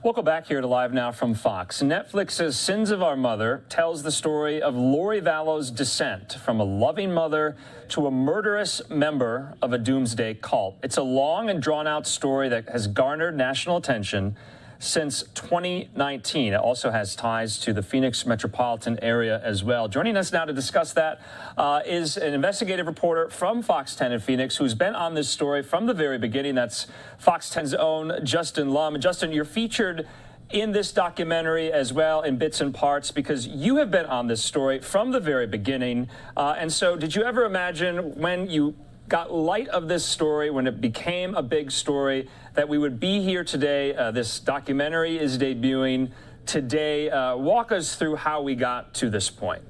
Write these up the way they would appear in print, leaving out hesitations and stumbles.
Welcome back here to Live Now from Fox. Netflix's Sins of Our Mother tells the story of Lori Vallow's descent from a loving mother to a murderous member of a doomsday cult. It's a long and drawn-out story that has garnered national attention since 2019. It also has ties to the Phoenix metropolitan area as well. Joining us now to discuss that is an investigative reporter from Fox 10 in Phoenix who's been on this story from the very beginning. That's Fox 10's own Justin Lum. Justin, you're featured in this documentary as well in bits and parts because you have been on this story from the very beginning. And so did you ever imagine when you got light of this story, when it became a big story, that we would be here today? This documentary is debuting today. Walk us through how we got to this point.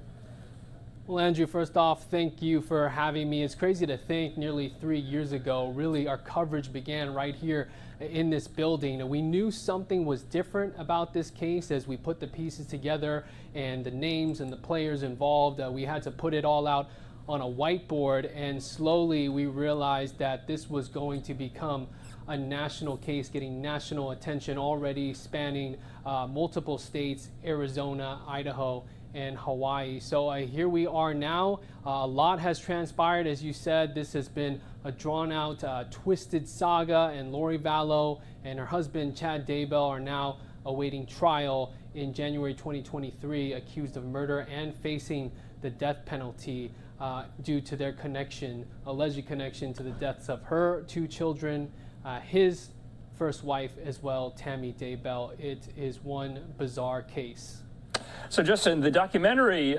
Well, Andrew, first off, thank you for having me. It's crazy to think nearly 3 years ago, really, our coverage began right here in this building. And we knew something was different about this case as we put the pieces together and the names and the players involved. We had to put it all out on a whiteboard, and slowly we realized that this was going to become a national case, getting national attention, already spanning multiple states: Arizona, Idaho, and Hawaii. So here we are now. A lot has transpired. As you said, this has been a drawn-out, twisted saga, and Lori Vallow and her husband, Chad Daybell, are now awaiting trial in January 2023, accused of murder and facing the death penalty due to their connection, alleged connection to the deaths of her 2 children, his first wife as well, Tammy Daybell. It is one bizarre case. So, Justin, the documentary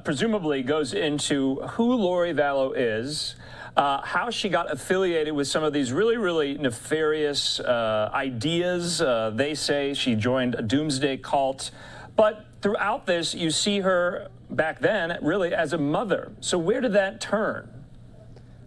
presumably goes into who Lori Vallow is, how she got affiliated with some of these really nefarious ideas. They say she joined a doomsday cult. But throughout this, you see her back then really as a mother. So where did that turn?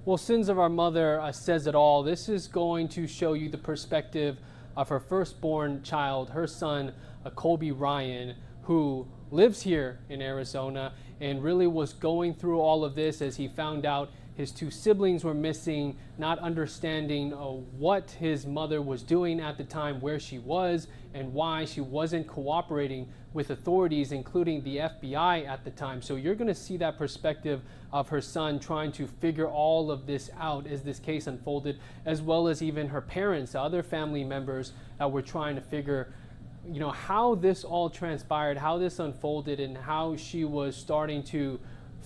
Well, Sins of Our Mother says it all. This is going to show you the perspective of her firstborn child, her son, Colby Ryan, who lives here in Arizona and really was going through all of this as he found out his 2 siblings were missing, not understanding what his mother was doing at the time, where she was, and why she wasn't cooperating with authorities, including the FBI at the time. So you're going to see that perspective of her son trying to figure all of this out as this case unfolded, as well as even her parents, other family members that were trying to figure how this all transpired, how this unfolded, and how she was starting to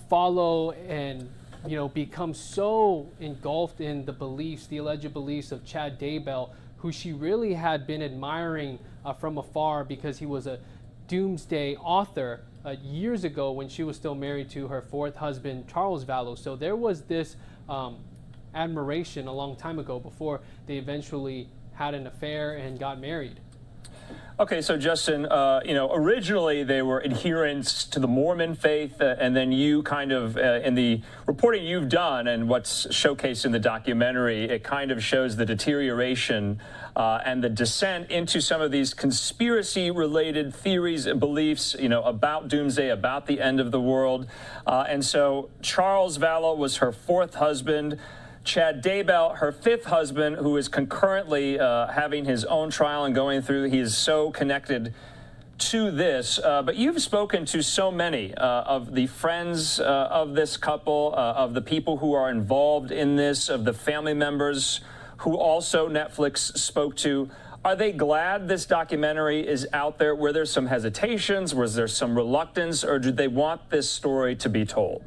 follow and become so engulfed in the beliefs, the alleged beliefs of Chad Daybell, who she really had been admiring from afar because he was a doomsday author years ago when she was still married to her 4th husband, Charles Vallow. So there was this admiration a long time ago before they eventually had an affair and got married. Okay, so Justin, originally they were adherents to the Mormon faith, and then you kind of, in the reporting you've done and what's showcased in the documentary, it kind of shows the deterioration and the descent into some of these conspiracy-related theories and beliefs, about doomsday, about the end of the world. And so Charles Vallow was her 4th husband. Chad Daybell, her 5th husband, who is concurrently having his own trial and going through. He is so connected to this. But you've spoken to so many of the friends of this couple, of the people who are involved in this, of the family members who also Netflix spoke to. Are they glad this documentary is out there? Were there some hesitations? Was there some reluctance? Or do they want this story to be told?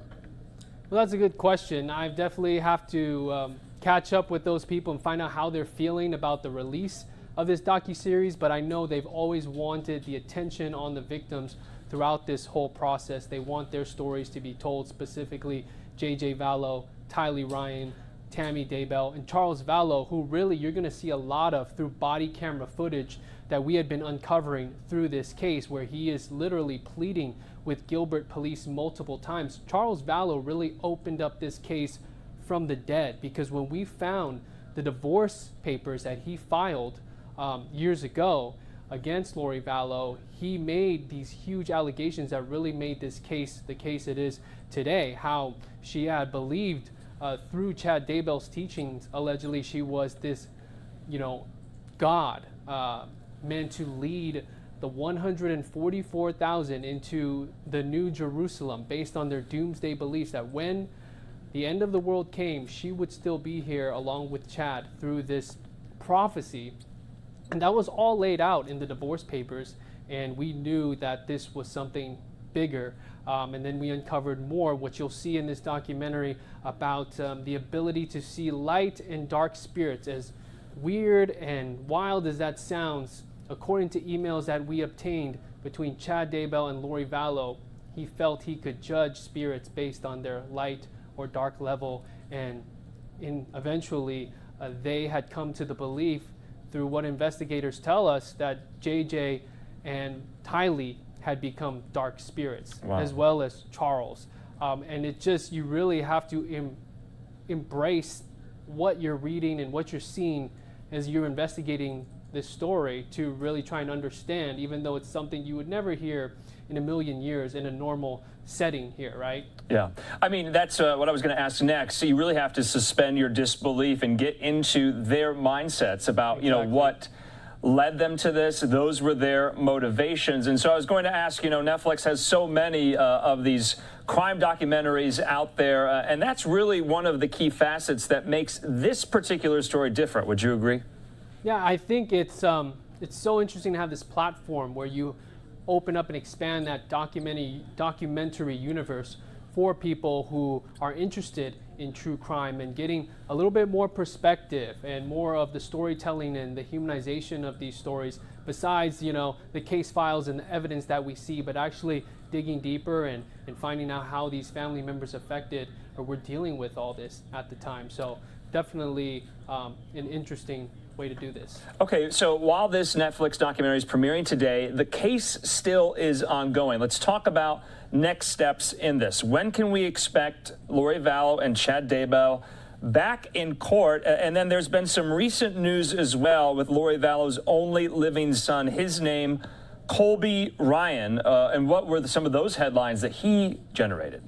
Well, that's a good question. I definitely have to catch up with those people and find out how they're feeling about the release of this docuseries, but I know they've always wanted the attention on the victims throughout this whole process. They want their stories to be told, specifically J.J. Vallow, Tylee Ryan, Tammy Daybell, and Charles Vallow, who really you're going to see a lot of through body camera footage that we had been uncovering through this case, where he is literally pleading with Gilbert police multiple times. Charles Vallow really opened up this case from the dead, because when we found the divorce papers that he filed years ago against Lori Vallow, he made these huge allegations that really made this case the case it is today. How she had believed through Chad Daybell's teachings, allegedly she was this, God, meant to lead the 144,000 into the New Jerusalem based on their doomsday beliefs that when the end of the world came, she would still be here along with Chad through this prophecy. And that was all laid out in the divorce papers, and we knew that this was something bigger. And then we uncovered more, what you'll see in this documentary, about the ability to see light and dark spirits. As weird and wild as that sounds, according to emails that we obtained between Chad Daybell and Lori Vallow, he felt he could judge spirits based on their light or dark level, and eventually they had come to the belief, through what investigators tell us, that JJ and Tylee had become dark spirits. Wow. As well as Charles. And it just, you really have to embrace what you're reading and what you're seeing as you're investigating this story, to really try and understand, even though it's something you would never hear in a million years in a normal setting here, right? Yeah. I mean, that's what I was going to ask next. So you really have to suspend your disbelief and get into their mindsets about, you know, what led them to this. Those were their motivations. And so I was going to ask, you know, Netflix has so many of these crime documentaries out there, and that's really one of the key facets that makes this particular story different. Would you agree? Yeah, I think it's so interesting to have this platform where you open up and expand that documentary universe for people who are interested in true crime and getting a little bit more perspective and more of the storytelling and the humanization of these stories, besides, you know, the case files and the evidence that we see, but actually digging deeper and finding out how these family members affected or were dealing with all this at the time. So definitely an interesting way to do this. Okay, so while this Netflix documentary is premiering today, the case still is ongoing. Let's talk about next steps in this. When can we expect Lori Vallow and Chad Daybell back in court? And then there's been some recent news as well with Lori Vallow's only living son, his name, Colby Ryan. And what were some of those headlines that he generated?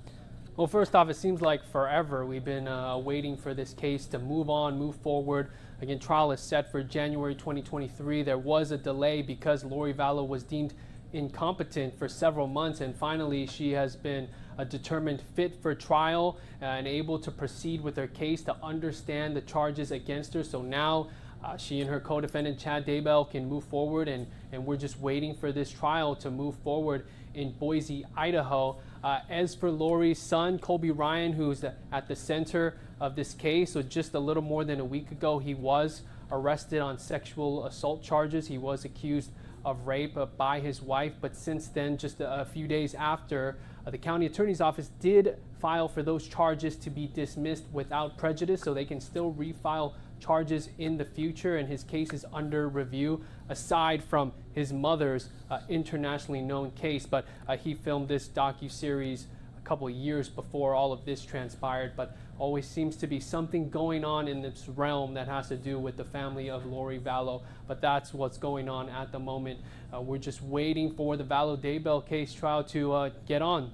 Well, first off, it seems like forever we've been waiting for this case to move on, move forward. Again, trial is set for January 2023. There was a delay because Lori Vallow was deemed incompetent for several months, and finally she has been determined fit for trial and able to proceed with her case, to understand the charges against her. So now she and her co-defendant Chad Daybell can move forward, and we're just waiting for this trial to move forward in Boise, Idaho. As for Lori's son, Colby Ryan, who's at the center of this case, so just a little more than a week ago, he was arrested on sexual assault charges. He was accused of rape by his wife, but since then, just a few days after, the county attorney's office did file for those charges to be dismissed without prejudice, so they can still refile charges in the future, and his case is under review, aside from his mother's internationally known case. But he filmed this docuseries a couple of years before all of this transpired, but always seems to be something going on in this realm that has to do with the family of Lori Vallow. But that's what's going on at the moment. We're just waiting for the Vallow-Daybell case trial to get on.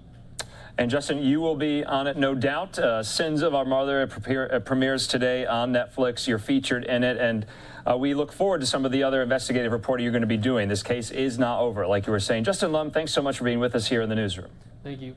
And Justin, you will be on it, no doubt. Sins of Our Mother premieres today on Netflix. You're featured in it, and we look forward to some of the other investigative reporting you're going to be doing. This case is not over, like you were saying. Justin Lum, thanks so much for being with us here in the newsroom. Thank you.